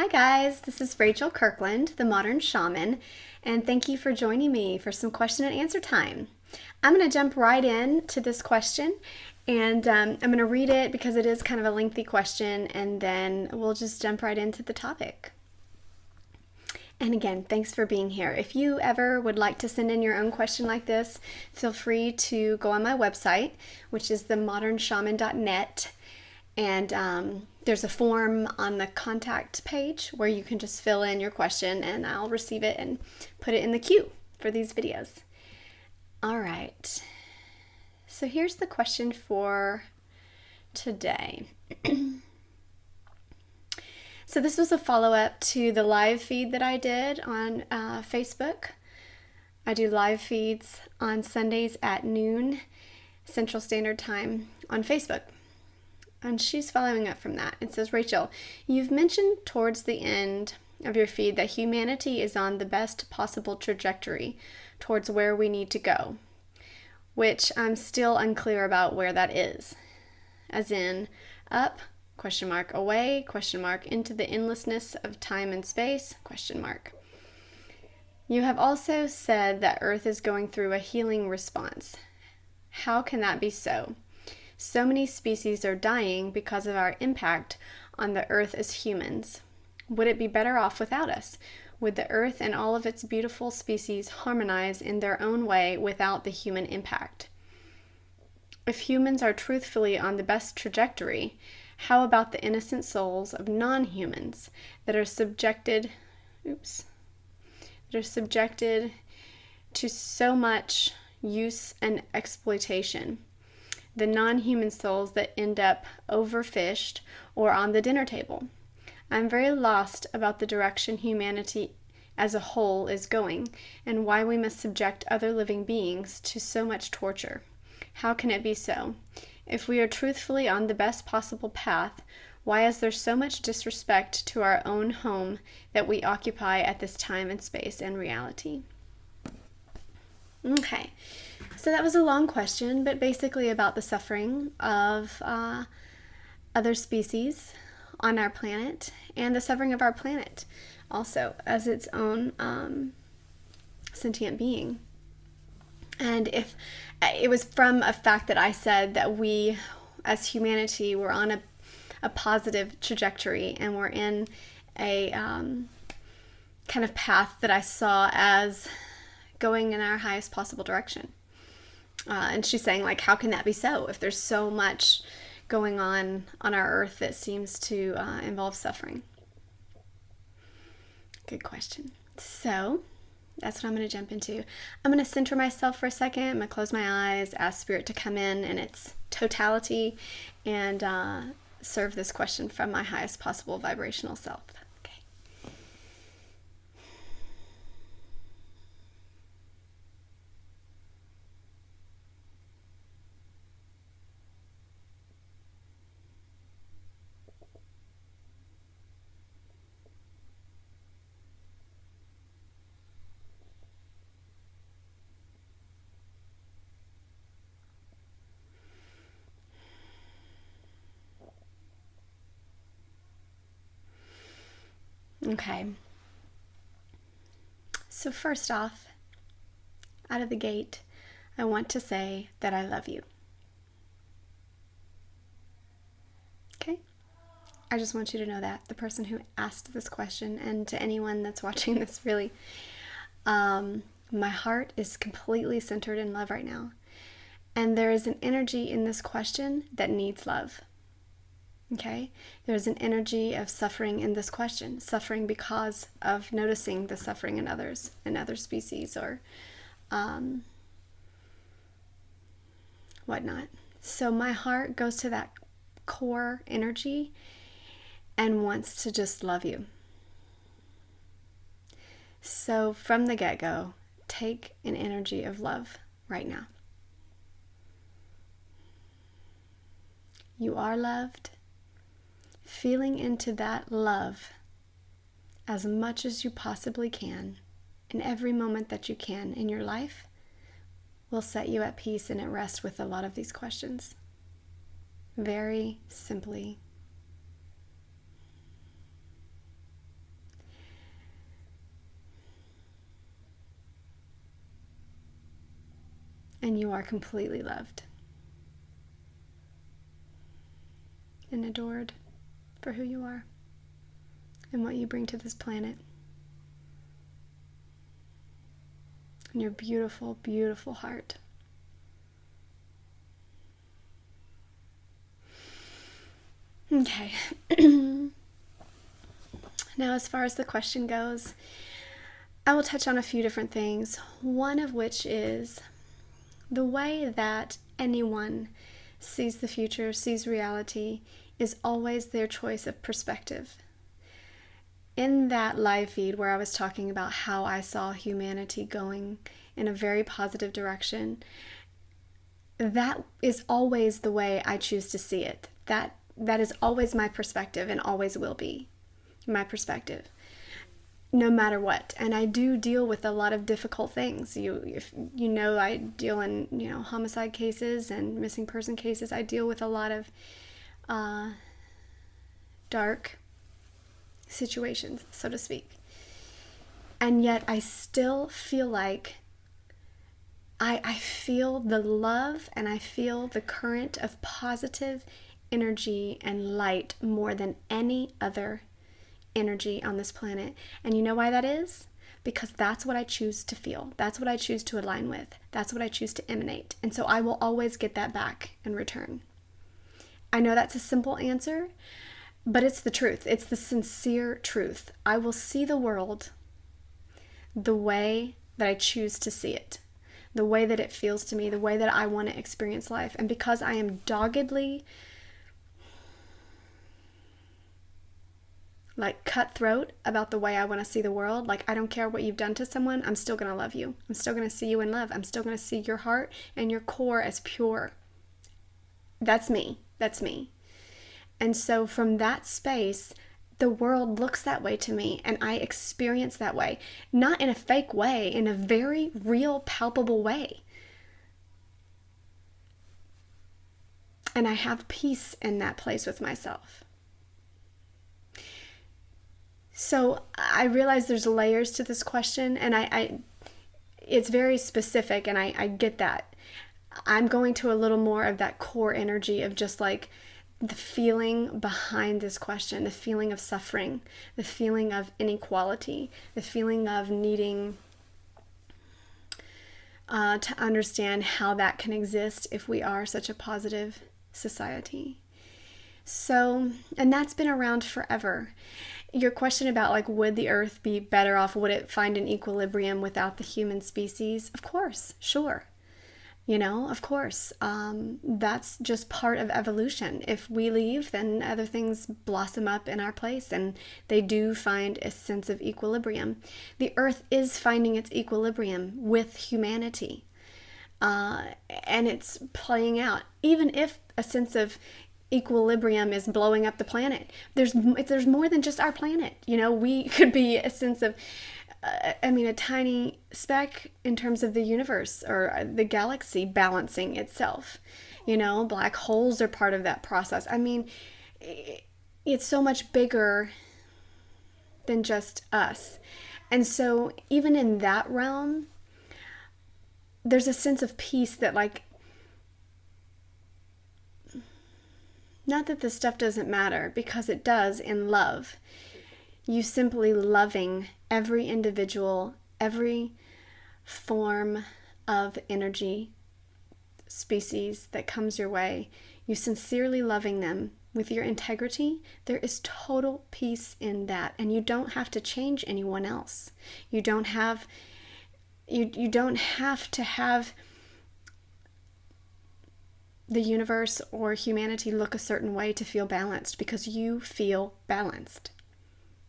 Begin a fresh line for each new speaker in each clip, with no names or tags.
Hi guys, this is Rachel Kirkland, the Modern Shaman, and thank you for joining me for some question and answer time. I'm going to jump right in to this question, and I'm going to read it because it is kind of a lengthy question, and then we'll just jump right into the topic. And again, thanks for being here. If you ever would like to send in your own question like this, feel free to go on my website, which is themodernshaman.net. And there's a form on the contact page where you can just fill in your question and I'll receive it and put it in the queue for these videos. All right. So here's the question for today. So this was a follow-up to the live feed that I did on Facebook. I do live feeds on Sundays at noon Central Standard Time on Facebook. And she's following up from that. It says, Rachel, you've mentioned towards the end of your feed that humanity is on the best possible trajectory towards where we need to go, which I'm still unclear about where that is. As in, up, question mark, away, question mark, into the endlessness of time and space, question mark. You have also said that Earth is going through a healing response. How can that be so? So many species are dying because of our impact on the earth as humans. Would it be better off without us? Would the earth and all of its beautiful species harmonize in their own way without the human impact? If humans are truthfully on the best trajectory, how about the innocent souls of non-humans that are subjected to so much use and exploitation? The non-human souls that end up overfished or on the dinner table. I'm very lost about the direction humanity as a whole is going and why we must subject other living beings to so much torture. How can it be so? If we are truthfully on the best possible path, why is there so much disrespect to our own home that we occupy at this time and space and reality? Okay. So that was a long question, but basically about the suffering of other species on our planet and the suffering of our planet also as its own sentient being. And if it was from a fact that I said that we as humanity were on a positive trajectory and we're in a kind of path that I saw as going in our highest possible direction. And she's saying, like, how can that be so if there's so much going on our earth that seems to involve suffering? Good question. So that's what I'm going to jump into. I'm going to center myself for a second. I'm going to close my eyes, ask Spirit to come in its totality, and serve this question from my highest possible vibrational self. Okay, so first off, out of the gate, I want to say that I love you. Okay? I just want you to know that, the person who asked this question, and to anyone that's watching this, really, my heart is completely centered in love right now. And there is an energy in this question that needs love. Okay? There's an energy of suffering in this question, suffering because of noticing the suffering in others, in other species, or whatnot. So my heart goes to that core energy and wants to just love you. So from the get-go, take an energy of love right now. You are loved. Feeling into that love as much as you possibly can in every moment that you can in your life will set you at peace and at rest with a lot of these questions. Very simply And you are completely loved and adored for who you are and what you bring to this planet. And your beautiful, beautiful heart. Okay. Now, as far as the question goes, I will touch on a few different things. One of which is the way that anyone sees the future, sees reality, is always their choice of perspective. In that live feed where I was talking about how I saw humanity going in a very positive direction, that is always the way I choose to see it. That is always my perspective and always will be my perspective, no matter what. And I do deal with a lot of difficult things. I deal in homicide cases and missing person cases. I deal with a lot of dark situations, so to speak. And yet I still feel like I feel the love and I feel the current of positive energy and light more than any other energy on this planet. And you know why that is? Because that's what I choose to feel. That's what I choose to align with. That's what I choose to emanate. And so I will always get that back in return. I know that's a simple answer, but it's the truth. It's the sincere truth. I will see the world the way that I choose to see it, the way that it feels to me, the way that I want to experience life. And because I am doggedly cutthroat about the way I want to see the world, I don't care what you've done to someone, I'm still going to love you. I'm still going to see you in love. I'm still going to see your heart and your core as pure. That's me. That's me. And so from that space, the world looks that way to me and I experience that way, not in a fake way, in a very real, palpable way. And I have peace in that place with myself. So I realize there's layers to this question, and it's very specific, and I get that. I'm going to a little more of that core energy of just the feeling behind this question, the feeling of suffering, the feeling of inequality, the feeling of needing to understand how that can exist if we are such a positive society. So, and that's been around forever. Your question about would the earth be better off? Would it find an equilibrium without the human species? Of course, sure. Of course, that's just part of evolution. If we leave, then other things blossom up in our place and they do find a sense of equilibrium. The earth is finding its equilibrium with humanity. And it's playing out. Even if a sense of equilibrium is blowing up the planet, there's more than just our planet. We could be a sense of a tiny speck in terms of the universe or the galaxy balancing itself. Black holes are part of that process. It's so much bigger than just us. And so even in that realm, there's a sense of peace that not that this stuff doesn't matter, because it does in love. You simply loving every individual, every form of energy, species that comes your way, you sincerely loving them with your integrity, there is total peace in that. And you don't have to change anyone else. You don't have to have the universe or humanity look a certain way to feel balanced, because you feel balanced.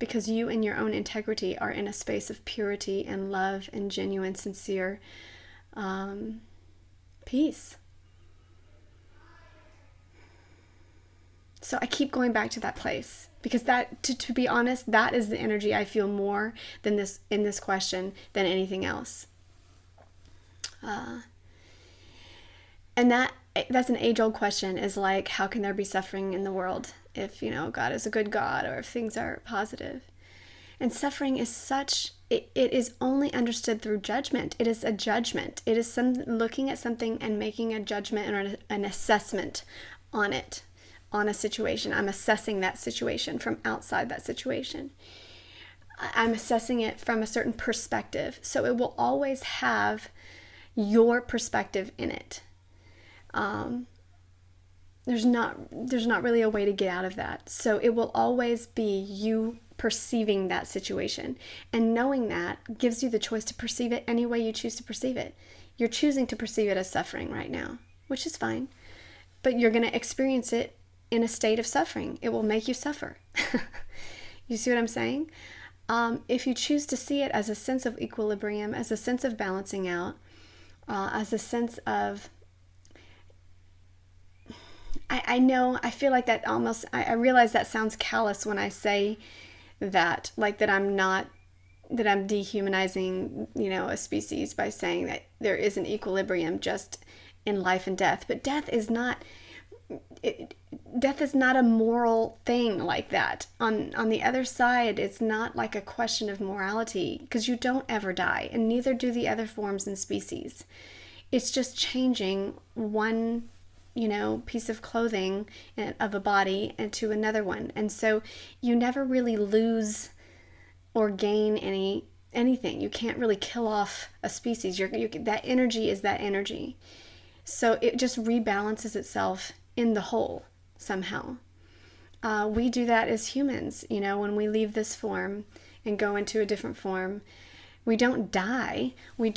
Because you in your own integrity are in a space of purity and love and genuine, sincere peace. So I keep going back to that place, because that, to be honest, that is the energy I feel more than this in this question than anything else. And that's an age-old question, is how can there be suffering in the world if God is a good God, or if things are positive? And suffering is such it is only understood through judgment. It is a judgment. It is looking at something and making a judgment or an assessment on it, on a situation. I'm assessing that situation from outside that situation. I'm assessing it from a certain perspective. So it will always have your perspective in it. There's not really a way to get out of that. So it will always be you perceiving that situation. And knowing that gives you the choice to perceive it any way you choose to perceive it. You're choosing to perceive it as suffering right now, which is fine. But you're going to experience it in a state of suffering. It will make you suffer. You see what I'm saying? If you choose to see it as a sense of equilibrium, as a sense of balancing out, as a sense of, I feel like that almost, I realize that sounds callous when I say that, like that I'm dehumanizing, a species by saying that there is an equilibrium just in life and death. But death is not a moral thing like that. On the other side, it's not like a question of morality, because you don't ever die, and neither do the other forms and species. It's just changing one piece of clothing of a body into another one. And so you never really lose or gain anything. You can't really kill off a species. That energy is that energy. So it just rebalances itself in the whole somehow. We do that as humans, when we leave this form and go into a different form. We don't die. We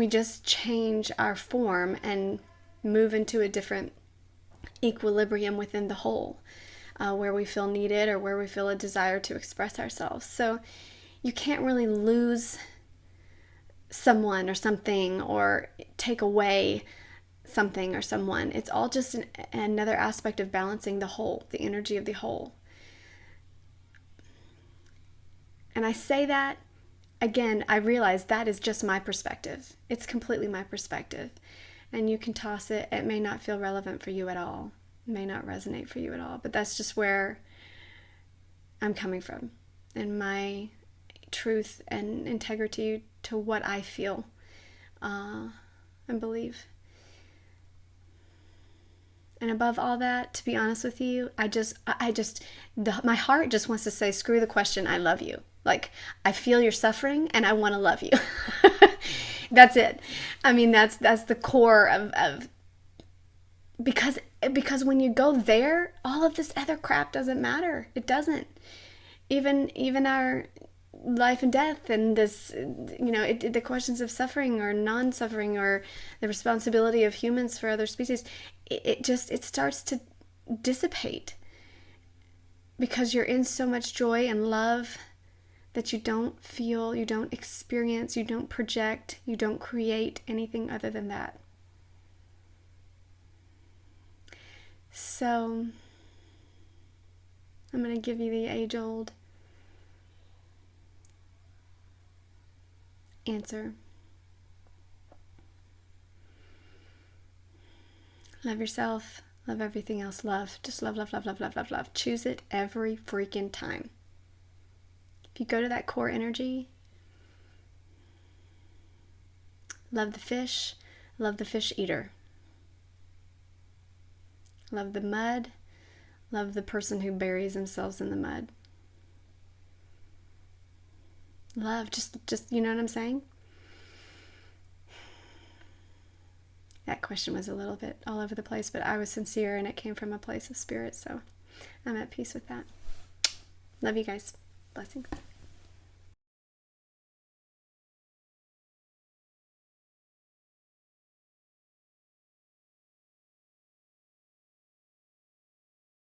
just change our form and move into a different equilibrium within the whole, where we feel needed or where we feel a desire to express ourselves. So you can't really lose someone or something or take away something or someone. It's all just another aspect of balancing the whole, the energy of the whole. And I say that, again, I realize that is just my perspective. It's completely my perspective. And you can toss it. It may not feel relevant for you at all. It may not resonate for you at all. But that's just where I'm coming from. And my truth and integrity to what I feel and believe. And above all that, to be honest with you, my heart just wants to say, screw the question, I love you. Like, I feel your suffering and I want to love you. That's it. I mean, that's the core of because when you go there, all of this other crap doesn't matter. It doesn't. Even our life and death and this, the questions of suffering or non-suffering or the responsibility of humans for other species, it starts to dissipate because you're in so much joy and love that you don't feel, you don't experience, you don't project, you don't create anything other than that. So I'm going to give you the age-old answer. Love yourself. Love everything else. Love. Just love, love, love, love, love, love, love. Choose it every freaking time. If you go to that core energy, love the fish. Love the fish eater. Love the mud. Love the person who buries themselves in the mud. Love, just you know what I'm saying? That question was a little bit all over the place, but I was sincere and it came from a place of spirit, so I'm at peace with that. Love you guys. Blessings.